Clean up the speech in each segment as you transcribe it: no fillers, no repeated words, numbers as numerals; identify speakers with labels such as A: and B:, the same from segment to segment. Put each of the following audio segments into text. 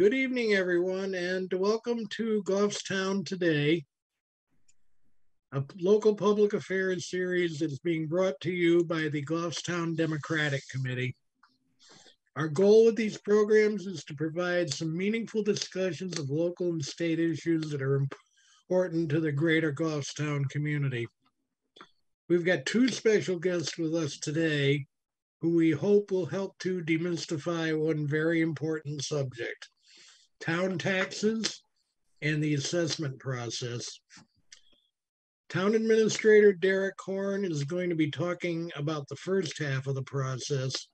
A: Good evening, everyone, and welcome to Goffstown Today, a local public affairs series that is being brought to you by the Goffstown Democratic Committee. Our goal with these programs is to provide some meaningful discussions of local and state issues that are important to the greater Goffstown community. We've got two special guests with us today who we hope will help to demystify one very important subject: town taxes and the assessment process. Town Administrator Derek Horne is going to be talking about the first half of the process,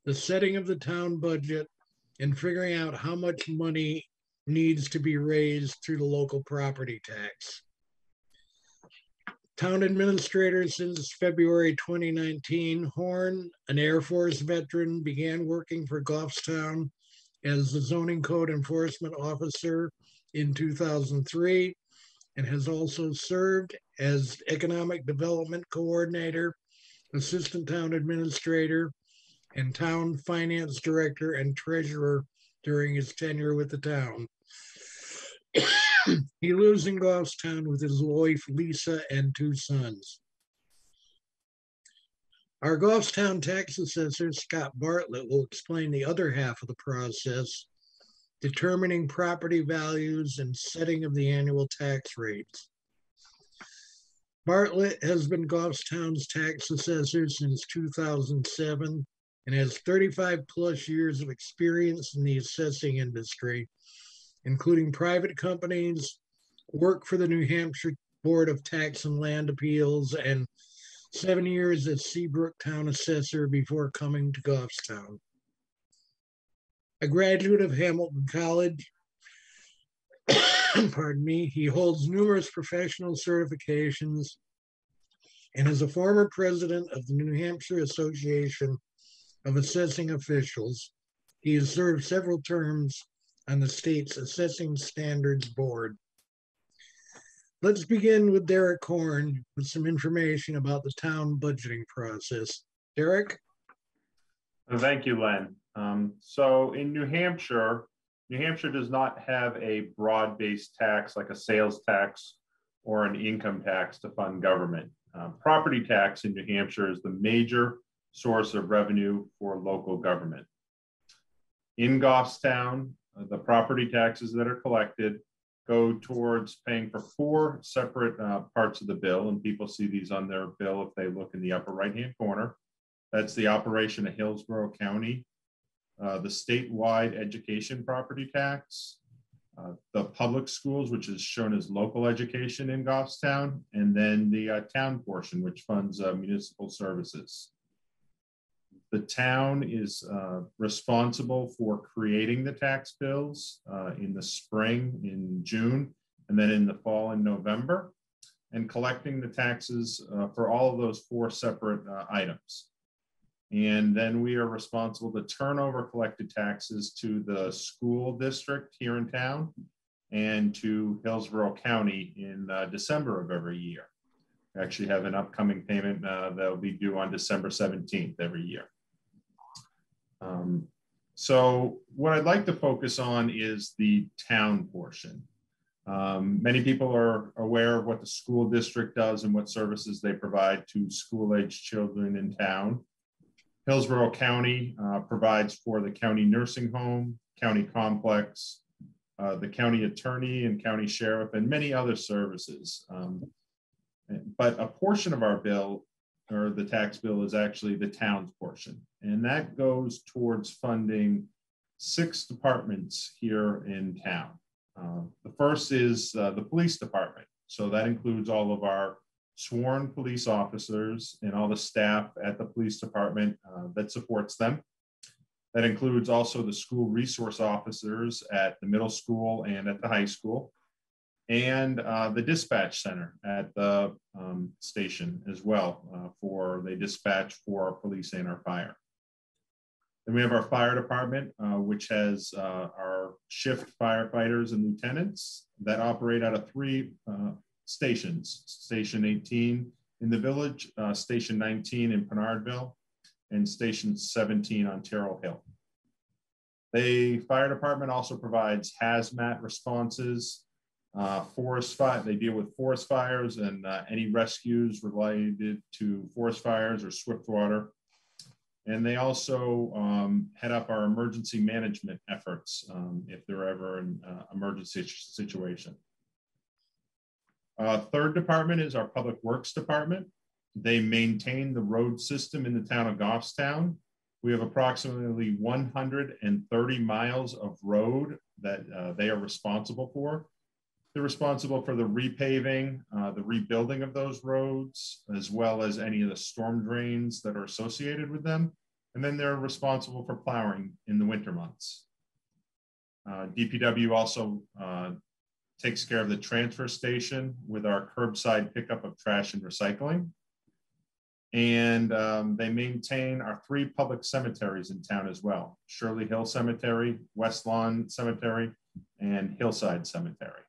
A: the setting of the town budget, and figuring out how much money needs to be raised through the local property tax. Town Administrator since February 2019, Horne, an Air Force veteran, began working for Goffstown as the Zoning Code Enforcement Officer in 2003 and has also served as Economic Development Coordinator, Assistant Town Administrator, and Town Finance Director and Treasurer during his tenure with the town. He lives in Goffstown with his wife, Lisa, and two sons. Our Goffstown tax assessor, Scott Bartlett, will explain the other half of the process, determining property values and setting of the annual tax rates. Bartlett has been Goffstown's tax assessor since 2007 and has 35 plus years of experience in the assessing industry, including private companies, work for the New Hampshire Board of Tax and Land Appeals, and 7 years as Seabrook Town Assessor before coming to Goffstown. A graduate of Hamilton College, pardon me, he holds numerous professional certifications and is a former president of the New Hampshire Association of Assessing Officials. He has served several terms on the state's Assessing Standards Board. Let's begin with Derek Horne with some information about the town budgeting process. Derek?
B: Thank you, Len. So in New Hampshire does not have a broad-based tax like a sales tax or an income tax to fund government. Property tax in New Hampshire is the major source of revenue for local government. In Goffstown, the property taxes that are collected go towards paying for four separate parts of the bill, and people see these on their bill if they look in the upper right-hand corner. That's the operation of Hillsborough County, the statewide education property tax, the public schools, which is shown as local education in Goffstown, and then the town portion, which funds municipal services. The town is responsible for creating the tax bills in the spring, in June, and then in the fall in November, and collecting the taxes for all of those four separate items. And then we are responsible to turn over collected taxes to the school district here in town and to Hillsborough County in December of every year. We actually have an upcoming payment that will be due on December 17th every year. So what I'd like to focus on is the town portion. Many people are aware of what the school district does and what services they provide to school-age children in town. Hillsborough County provides for the county nursing home, county complex, the county attorney and county sheriff, and many other services. But a portion of our bill, or the tax bill, is actually the town's portion. And that goes towards funding 6 departments here in town. The first is the police department. So that includes all of our sworn police officers and all the staff at the police department that supports them. That includes also the school resource officers at the middle school and at the high school, and the dispatch center at the station as well, they dispatch for our police and our fire. Then we have our fire department, which has our shift firefighters and lieutenants that operate out of 3 stations: Station 18 in the village, Station 19 in Pinardville, and Station 17 on Terrell Hill. The fire department also provides hazmat responses, forest fire. They deal with forest fires and any rescues related to forest fires or swift water. And they also head up our emergency management efforts if they're ever an emergency situation. Third department is our Public Works Department. They maintain the road system in the town of Goffstown. We have approximately 130 miles of road that they are responsible for. They're responsible for the repaving, the rebuilding of those roads, as well as any of the storm drains that are associated with them. And then they're responsible for plowing in the winter months. DPW also takes care of the transfer station with our curbside pickup of trash and recycling. And they maintain our 3 public cemeteries in town as well: Shirley Hill Cemetery, West Lawn Cemetery, and Hillside Cemetery.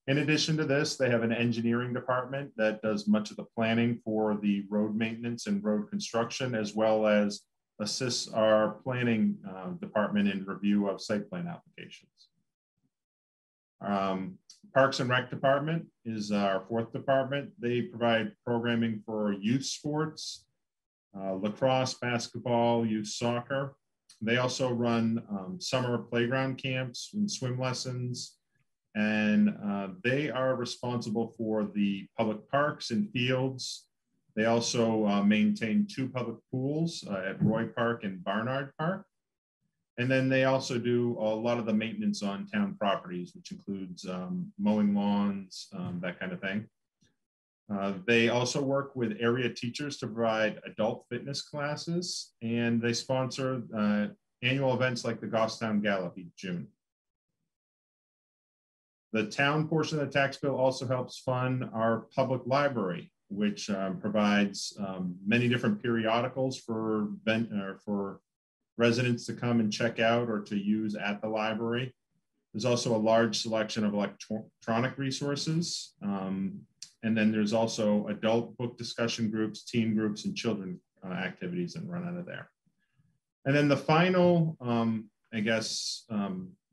B: In addition to this, they have an engineering department that does much of the planning for the road maintenance and road construction, as well as assists our planning department in review of site plan applications. Parks and Rec department is our 4th department. They provide programming for youth sports, lacrosse, basketball, youth soccer. They also run summer playground camps and swim lessons. And they are responsible for the public parks and fields. They also maintain 2 public pools at Roy Park and Barnard Park. And then they also do a lot of the maintenance on town properties, which includes mowing lawns, that kind of thing. They also work with area teachers to provide adult fitness classes, and they sponsor annual events like the Goffstown Gala each June. The town portion of the tax bill also helps fund our public library, which provides many different periodicals for residents to come and check out or to use at the library. There's also a large selection of electronic resources. And then there's also adult book discussion groups, teen groups, and children activities that run out of there. And then the final,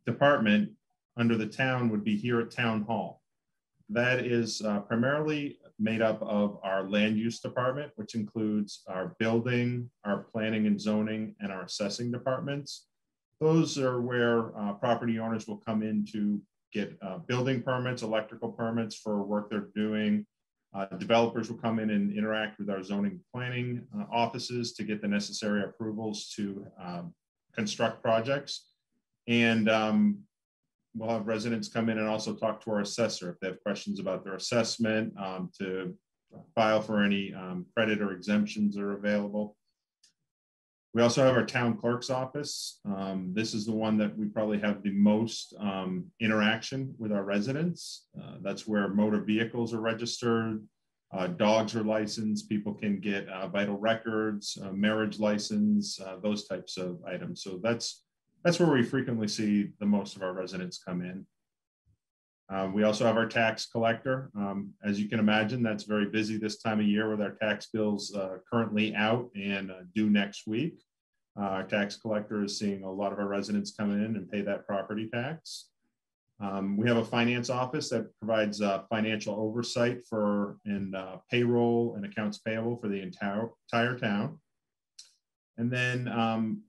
B: department under the town would be here at Town Hall. That is primarily made up of our land use department, which includes our building, our planning and zoning, and our assessing departments. Those are where property owners will come in to get building permits, electrical permits for work they're doing. Developers will come in and interact with our zoning planning offices to get the necessary approvals to construct projects. And we'll have residents come in and also talk to our assessor if they have questions about their assessment, to file for any credit or exemptions that are available. We also have our town clerk's office. This is the one that we probably have the most interaction with our residents. That's where motor vehicles are registered, dogs are licensed, people can get vital records, marriage license, those types of items. So that's where we frequently see the most of our residents come in. We also have our tax collector. As you can imagine, that's very busy this time of year with our tax bills currently out and due next week. Our tax collector is seeing a lot of our residents come in and pay that property tax. We have a finance office that provides financial oversight for payroll and accounts payable for the entire town. And then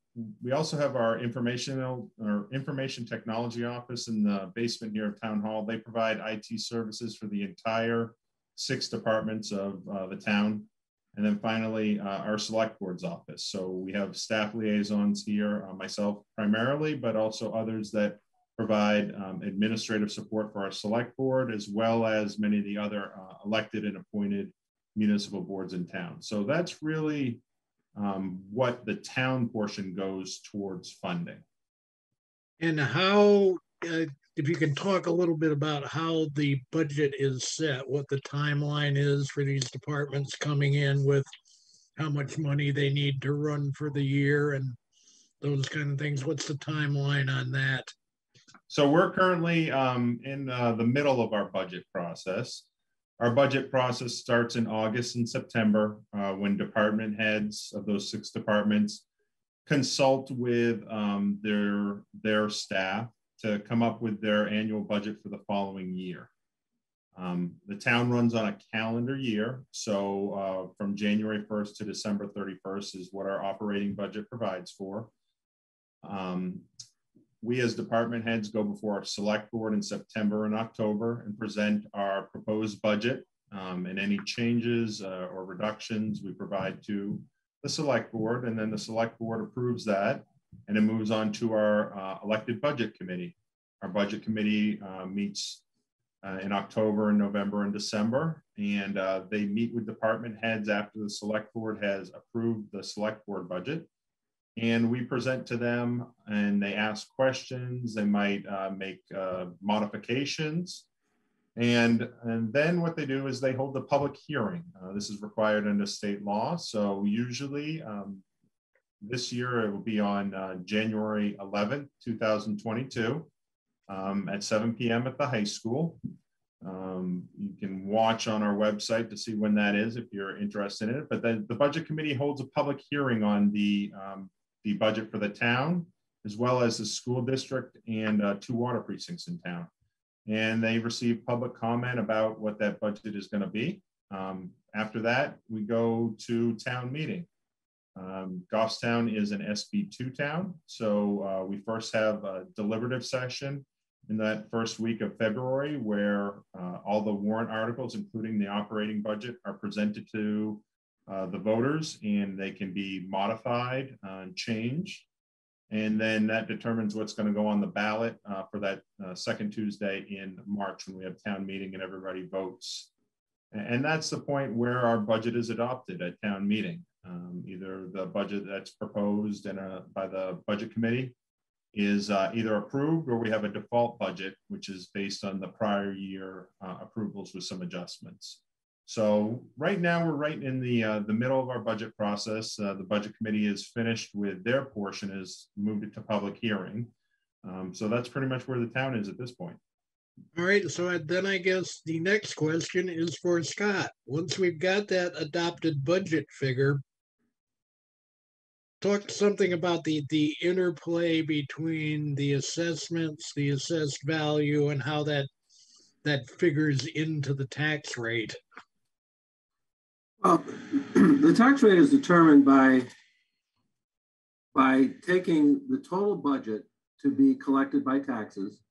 B: we also have our information technology office in the basement here of Town Hall. They provide IT services for the entire 6 departments of the town. And then finally, our select board's office. So we have staff liaisons here, myself primarily, but also others that provide administrative support for our select board, as well as many of the other elected and appointed municipal boards in town. So that's really what the town portion goes towards funding.
A: And how, if you can talk a little bit about how the budget is set, what the timeline is for these departments coming in with how much money they need to run for the year and those kind of things. What's the timeline on that?
B: So we're currently in the middle of our budget process. Our budget process starts in August and September when department heads of those 6 departments consult with their staff to come up with their annual budget for the following year. The town runs on a calendar year, so from January 1st to December 31st is what our operating budget provides for. We as department heads go before our select board in September and October and present our proposed budget, and any changes or reductions we provide to the select board, and then the select board approves that, and it moves on to our elected budget committee. Our budget committee meets in October and November and December, and they meet with department heads after the select board has approved the select board budget. And we present to them and they ask questions. They might make modifications. And then what they do is they hold the public hearing. This is required under state law. So usually this year it will be on January 11th, 2022 at 7 p.m. at the high school. You can watch on our website to see when that is if you're interested in it. But then the budget committee holds a public hearing on the budget for the town, as well as the school district and 2 water precincts in town. And they receive public comment about what that budget is going to be. After that, we go to town meeting. Goffstown is an SB2 town. So we first have a deliberative session in that first week of February, where all the warrant articles, including the operating budget, are presented to the voters, and they can be modified and changed. And then that determines what's going to go on the ballot for that second Tuesday in March, when we have town meeting and everybody votes. And that's the point where our budget is adopted at town meeting. Either the budget that's proposed by the budget committee is either approved, or we have a default budget, which is based on the prior year approvals with some adjustments. So right now we're right in the middle of our budget process. The budget committee is finished with their portion, has moved it to public hearing. So that's pretty much where the town is at this point.
A: All right, so then I guess the next question is for Scott. Once we've got that adopted budget figure, talk something about the interplay between the assessments, the assessed value, and how that figures into the tax rate.
C: Well, the tax rate is determined by taking the total budget to be collected by taxes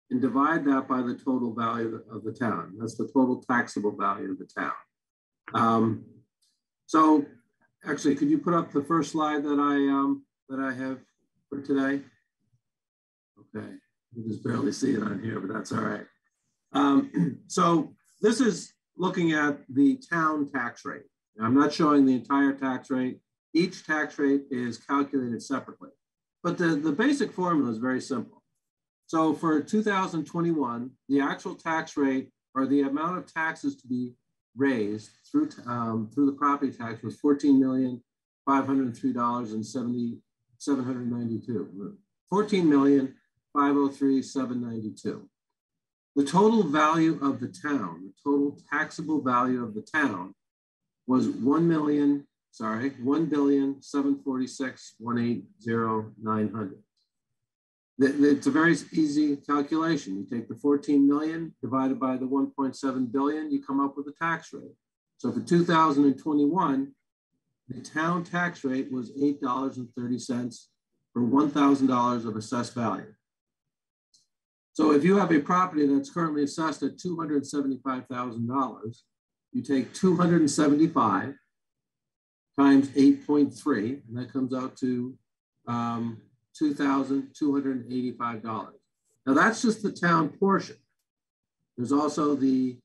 C: and divide that by the total value of the town. That's the total taxable value of the town. So actually, could you put up the first slide that I have for today? Okay, you just barely see it on here, but that's all right. So this is looking at the town tax rate. Now, I'm not showing the entire tax rate. Each tax rate is calculated separately, but the basic formula is very simple. So for 2021, the actual tax rate, or the amount of taxes to be raised through the property tax, was $14,503,792. $14,503,792. The total value of the town, the total taxable value of the town, was $1,746,180,900. It's a very easy calculation. You take the 14 million divided by the 1.7 billion, you come up with the tax rate. So for 2021, the town tax rate was $8.30 for $1,000 of assessed value. So if you have a property that's currently assessed at $275,000, you take 275 times 8.3, and that comes out to $2,285. Now that's just the town portion. There's also the,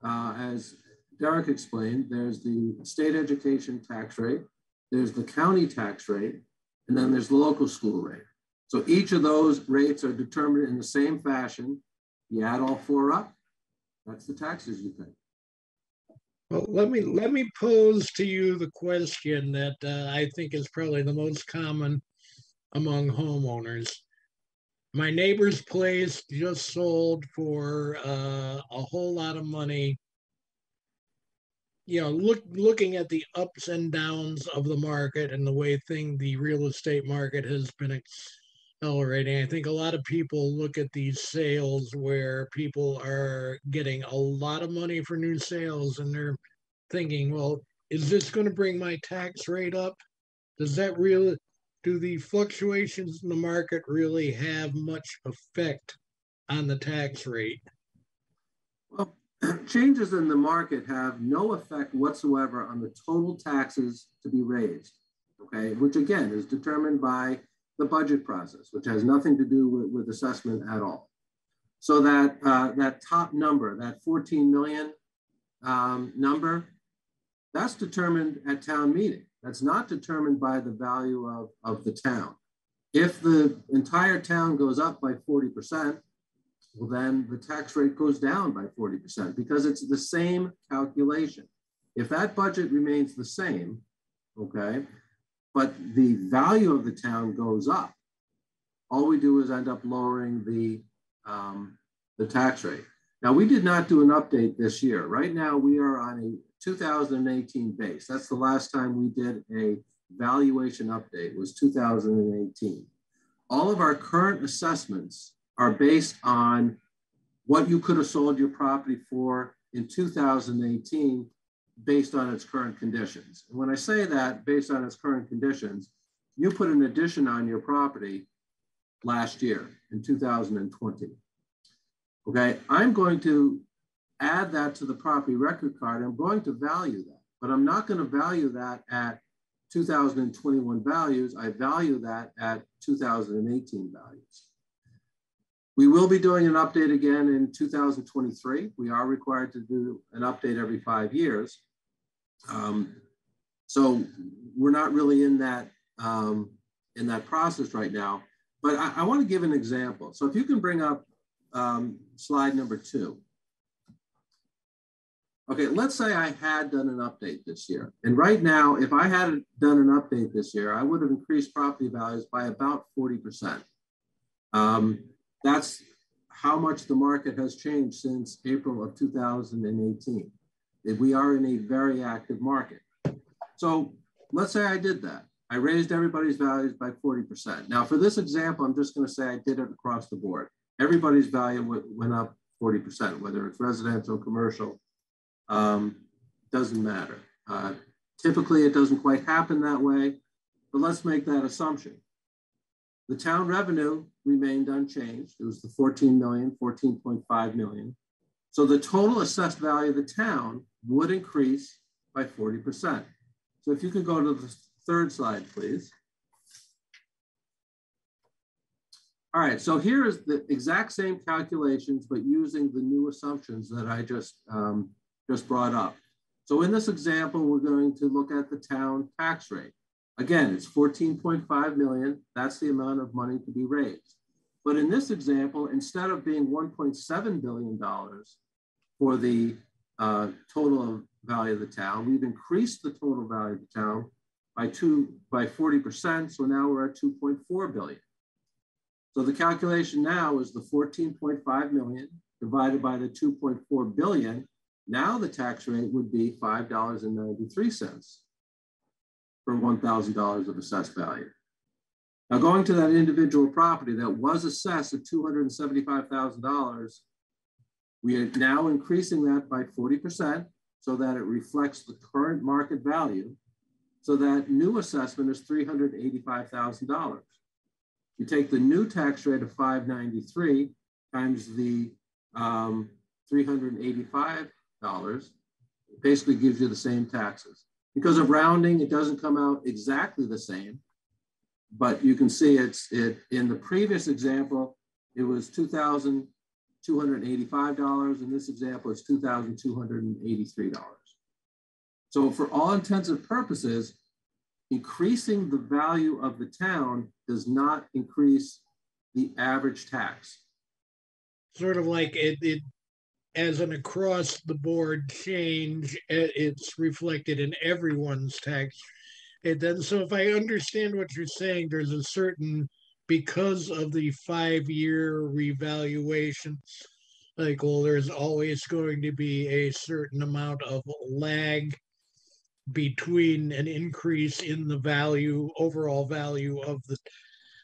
C: as Derek explained, there's the state education tax rate, there's the county tax rate, and then there's the local school rate. So each of those rates are determined in the same fashion. You add all 4 up, that's the taxes you pay.
A: Well, let me pose to you the question that I think is probably the most common among homeowners. My neighbor's place just sold for a whole lot of money. looking at the ups and downs of the market and the way the real estate market has been accelerating. I think a lot of people look at these sales where people are getting a lot of money for new sales and they're thinking, well, is this going to bring my tax rate up? Does that really, do the fluctuations in the market really have much effect on the tax rate?
C: Well, changes in the market have no effect whatsoever on the total taxes to be raised, okay, which again is determined by the budget process, which has nothing to do with assessment at all. So that that top number, that 14 million number, that's determined at town meeting. That's not determined by the value of the town. If the entire town goes up by 40%, well, then the tax rate goes down by 40% because it's the same calculation. If that budget remains the same, okay, but the value of the town goes up, all we do is end up lowering the tax rate. Now, we did not do an update this year. Right now, we are on a 2018 base. That's the last time we did a valuation update, was 2018. All of our current assessments are based on what you could have sold your property for in 2018 based on its current conditions. And when I say that, based on its current conditions, you put an addition on your property last year in 2020. Okay, I'm going to add that to the property record card. I'm going to value that, but I'm not going to value that at 2021 values. I value that at 2018 values. We will be doing an update again in 2023. We are required to do an update every 5 years. So we're not really in that process right now, but I want to give an example. So if you can bring up slide number 2. Okay, let's say I had done an update this year. And right now, if I had done an update this year, I would have increased property values by about 40%. That's how much the market has changed since April of 2018. We are in a very active market. So let's say I did that. I raised everybody's values by 40%. Now for this example, I'm just going to say I did it across the board. Everybody's value went up 40%, whether it's residential, commercial, doesn't matter. Typically, it doesn't quite happen that way, but let's make that assumption. The town revenue remained unchanged. It was the 14 million, 14.5 million. So the total assessed value of the town would increase by 40%. So if you could go to the third slide, please. All right, so here is the exact same calculations, but using the new assumptions that I just brought up. So in this example, we're going to look at the town tax rate. Again, it's 14.5 million. That's the amount of money to be raised. But in this example, instead of being $1.7 billion for the total value of the town, we've increased the total value of the town by 40%. So now we're at 2.4 billion. So the calculation now is the 14.5 million divided by the 2.4 billion. Now the tax rate would be $5.93 for $1,000 of assessed value. Now going to that individual property that was assessed at $275,000, we are now increasing that by 40% so that it reflects the current market value. So that new assessment is $385,000. You take the new tax rate of $593 times the $385, it basically gives you the same taxes. Because of rounding, it doesn't come out exactly the same, but you can see in the previous example, it was $2,285. In this example, it's $2,283. So for all intents and purposes, increasing the value of the town does not increase the average tax.
A: Sort of like it as an across the board change, it's reflected in everyone's tax. And then, so if I understand what you're saying, there's a certain, because of the 5-year revaluation, cycle, there's always going to be a certain amount of lag between an increase in the value, overall value of the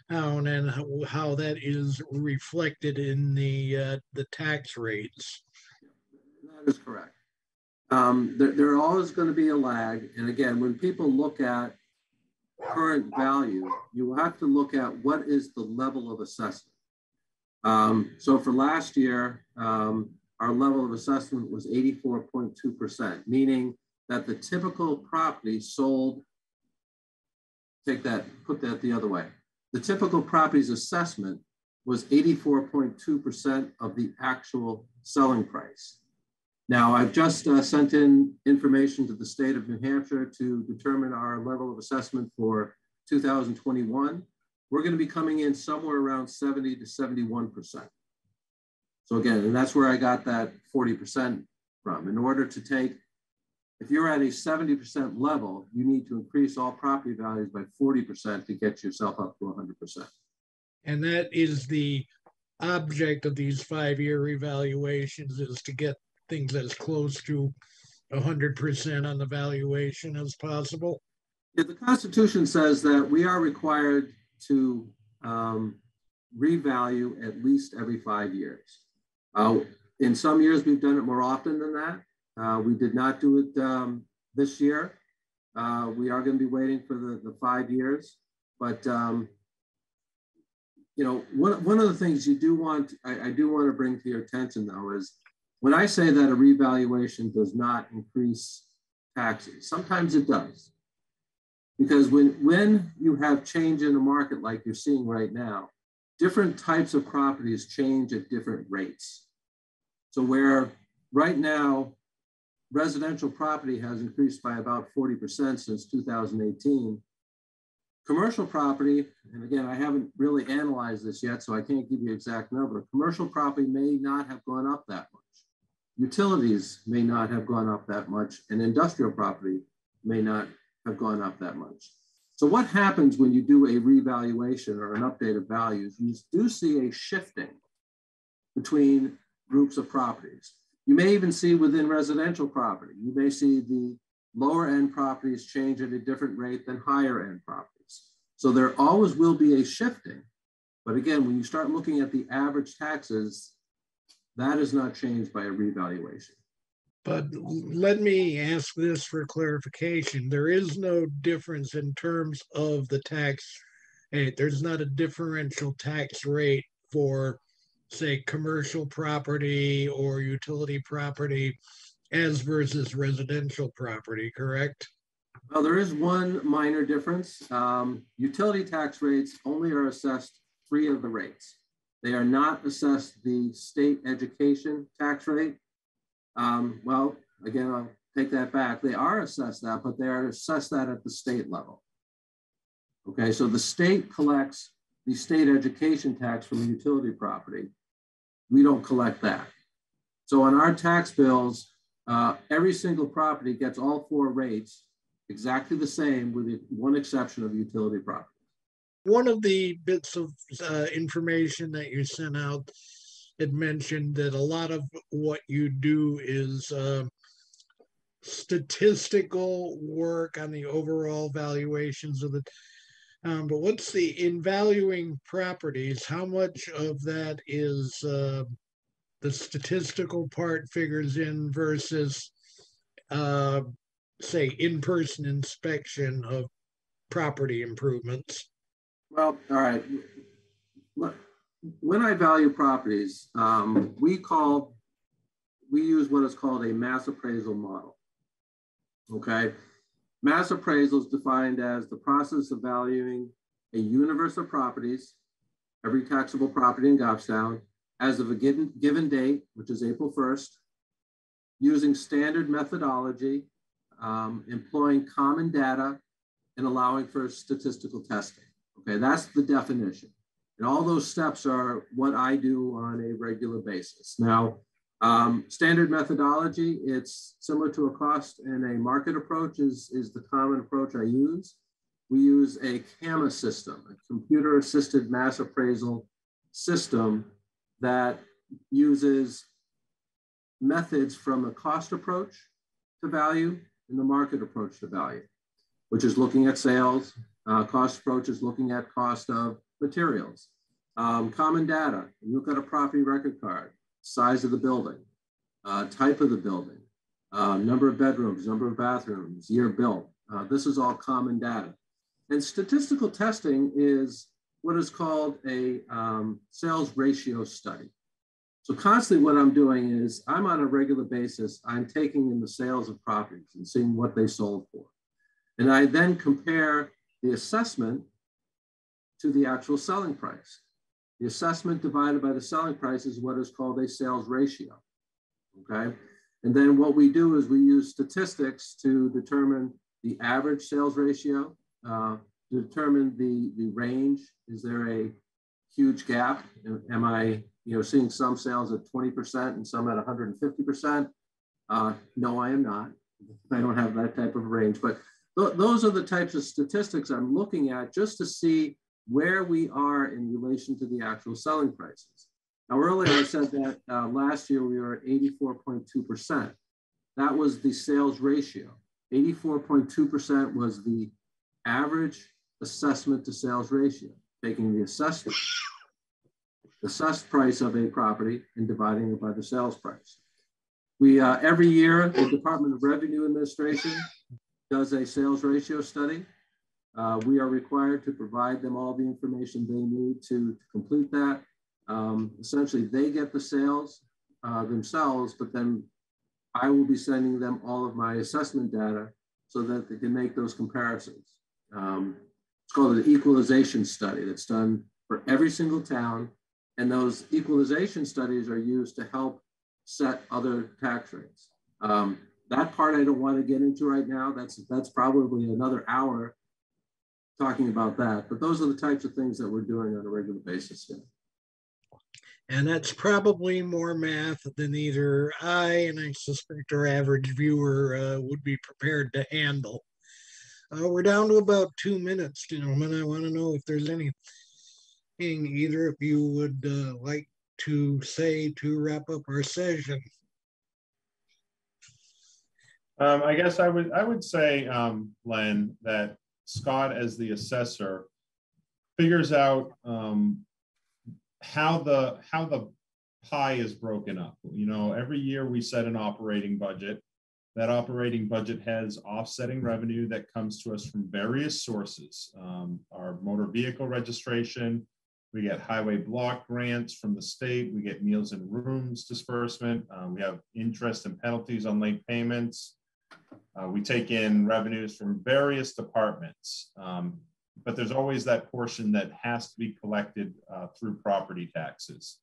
A: town, and how that is reflected in the tax rates.
C: That is correct. There are always going to be a lag. And again, when people look at current value, you have to look at what is the level of assessment. So for last year, our level of assessment was 84.2%, meaning that the typical property sold, put that the other way. The typical property's assessment was 84.2% of the actual selling price. Now, I've just sent in information to the state of New Hampshire to determine our level of assessment for 2021. We're going to be coming in somewhere around 70 to 71%. So again, and that's where I got that 40% from. In order to take, if you're at a 70% level, you need to increase all property values by 40% to get yourself up to 100%.
A: And that is the object of these 5-year evaluations, is to get things as close to 100% on the valuation as possible.
C: Yeah, the Constitution says that we are required to revalue at least every 5 years. In some years, we've done it more often than that. We did not do it this year. We are going to be waiting for the 5 years. But, you know, one of the things you do want, I do want to bring to your attention, though, is when I say that a revaluation does not increase taxes, sometimes it does. Because when you have change in a market like you're seeing right now, different types of properties change at different rates. So where right now, residential property has increased by about 40% since 2018, commercial property, and again, I haven't really analyzed this yet, so I can't give you an exact number, commercial property may not have gone up that much. Utilities may not have gone up that much, and industrial property may not have gone up that much. So what happens when you do a revaluation or an update of values? You do see a shifting between groups of properties. You may even see within residential property, you may see the lower end properties change at a different rate than higher end properties. So there always will be a shifting. But again, when you start looking at the average taxes, that is not changed by a revaluation.
A: But let me ask this for clarification. There is no difference in terms of the tax rate. There's not a differential tax rate for, say, commercial property or utility property as versus residential property, correct?
C: Well, there is one minor difference. Utility tax rates only are assessed 3 of the rates. They are not assessed the state education tax rate. Well, again, I'll take that back. They are assessed that, but they are assessed that at the state level. Okay, so the state collects the state education tax from utility property. We don't collect that. So on our tax bills, every single property gets all 4 rates exactly the same, with the one exception of utility property.
A: One of the bits of information that you sent out, it mentioned that a lot of what you do is statistical work on the overall valuations of the but what's in valuing properties, how much of that is the statistical part figures in versus say in-person inspection of property improvements?
C: Well, all right. When I value properties, we use what is called a mass appraisal model. Okay. Mass appraisal is defined as the process of valuing a universe of properties, every taxable property in Goffstown, as of a given date, which is April 1st, using standard methodology, employing common data, and allowing for statistical testing. Okay, that's the definition. And all those steps are what I do on a regular basis. Now, standard methodology, it's similar to a cost and a market approach is the common approach I use. We use a CAMA system, a computer-assisted mass appraisal system that uses methods from a cost approach to value and the market approach to value, which is looking at sales. Cost approach is looking at cost of materials. Common data, you look at a property record card, size of the building, type of the building, number of bedrooms, number of bathrooms, year built. This is all common data. And statistical testing is what is called a sales ratio study. So constantly what I'm doing is I'm on a regular basis, I'm taking in the sales of properties and seeing what they sold for. And I then compare the assessment to the actual selling price. The assessment divided by the selling price is what is called a sales ratio, okay? And then what we do is we use statistics to determine the average sales ratio, to determine the range. Is there a huge gap? Am I seeing some sales at 20% and some at 150%? No, I am not. I don't have that type of range, but those are the types of statistics I'm looking at just to see where we are in relation to the actual selling prices. Now, earlier I said that last year we were at 84.2%. That was the sales ratio. 84.2% was the average assessment to sales ratio, taking the assessed price of a property and dividing it by the sales price. We, every year, the Department of Revenue Administration does a sales ratio study. We are required to provide them all the information they need to complete that. Essentially, they get the sales themselves, but then I will be sending them all of my assessment data so that they can make those comparisons. It's called an equalization study that's done for every single town. And those equalization studies are used to help set other tax rates. That part I don't want to get into right now. That's probably another hour talking about that. But those are the types of things that we're doing on a regular basis here.
A: And that's probably more math than either I and I suspect our average viewer would be prepared to handle. We're down to about 2 minutes, gentlemen. I want to know if there's anything either of you would like to say to wrap up our session.
B: I guess I would say, Len, that Scott, as the assessor, figures out how the pie is broken up. Every year we set an operating budget. That operating budget has offsetting revenue that comes to us from various sources. Our motor vehicle registration, we get highway block grants from the state, we get meals and rooms disbursement, we have interest and penalties on late payments. We take in revenues from various departments, but there's always that portion that has to be collected through property taxes.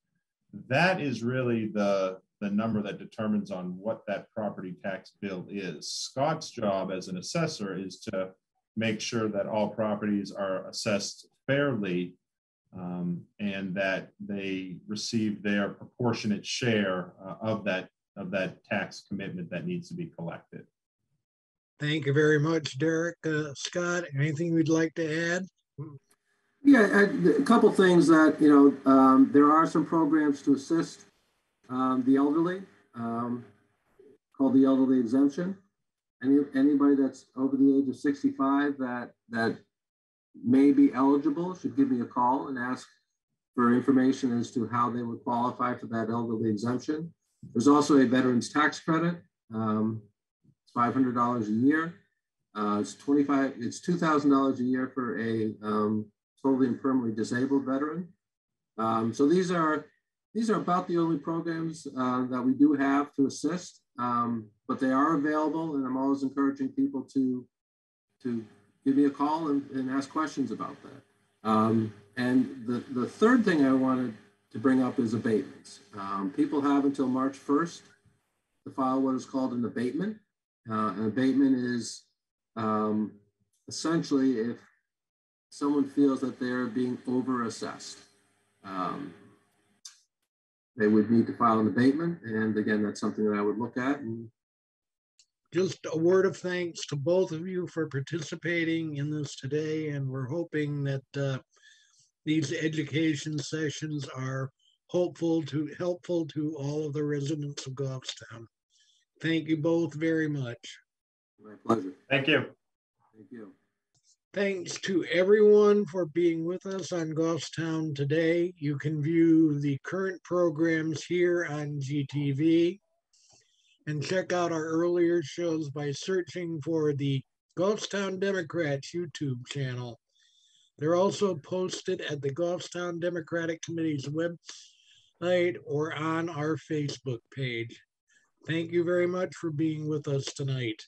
B: That is really the number that determines on what that property tax bill is. Scott's job as an assessor is to make sure that all properties are assessed fairly and that they receive their proportionate share of that tax commitment that needs to be collected.
A: Thank you very much, Derek. Scott, anything you'd like to add?
C: Yeah, a couple things that, there are some programs to assist the elderly, called the elderly exemption. Anybody that's over the age of 65 that may be eligible should give me a call and ask for information as to how they would qualify for that elderly exemption. There's also a veterans tax credit. It's $500 a year. It's $2,000 a year for a totally and permanently disabled veteran. So these are about the only programs that we do have to assist, but they are available, and I'm always encouraging people to give me a call and ask questions about that. And the third thing I wanted to bring up is abatements. People have until March 1st to file what is called an abatement. An abatement is essentially if someone feels that they're being overassessed. They would need to file an abatement. And again, that's something that I would look at. And
A: just a word of thanks to both of you for participating in this today. And we're hoping that these education sessions are helpful to all of the residents of Goffstown. Thank you both very much.
C: My pleasure.
B: Thank you.
C: Thank you.
A: Thanks to everyone for being with us on Goffstown today. You can view the current programs here on GTV and check out our earlier shows by searching for the Goffstown Democrats YouTube channel. They're also posted at the Goffstown Democratic Committee's website or on our Facebook page. Thank you very much for being with us tonight.